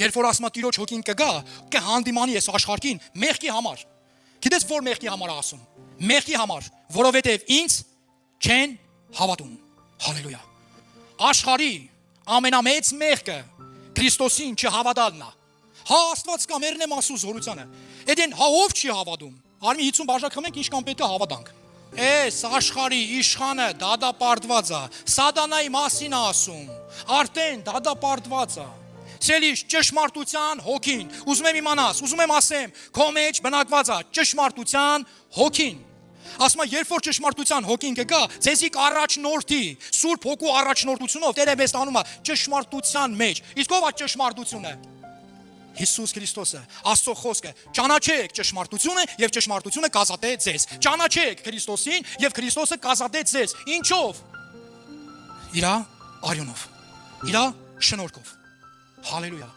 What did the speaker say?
Երբ որ ասում Տիրոջ հոգին կգա, կհանդիմանի ես աշխարհին մեղքի համար։ Գիտես որ մեղքի համար ասում։ Մեղքի համար, որովհետև ինձ չեն հավատում։ Հալելույա։ Աշխարհի ամենամեծ մեղքը Քրիստոսին չհավատալն է։ Հա Աստված կա մերն եմ ասու զորությանը։ Էդեն հա ով չի հավատում։ Արմի 50 բաժակ խմենք ինչքան պետք է հավատանք։ Էս աշխարհի իշխանը դադապարտված է։ Սատանայի մասին է ասում։ Արդեն դադապարտված է։ Ցելիշ ճշմարտության հոգին։ Ուզում եմ իմանաս, ուզում եմ ասեմ, քո մեջ բնակված է ճշմարտության հոգին։ Ասում եմ, երբ որ ճշմարտության հոգին կգա, ցեզի կառաջնորդի, Սուրբ Հոգու առաջնորդությունով Տերը մեզ տանում է ճշմարտության մեջ։ Իսկ ով է ճշմարտությունը։ Հիսուս Քրիստոսը, Աստծո խոսքը։ Ճանաչեք ճշմարտությունը եւ ճշմարտությունը կազատե ձեզ։ Ճանաչեք Քրիստոսին եւ Քրիստոսը կազատե ձեզ։ Ինչով։ Իրա արյունով։ Իրա շնորհքով։ Հալելույա։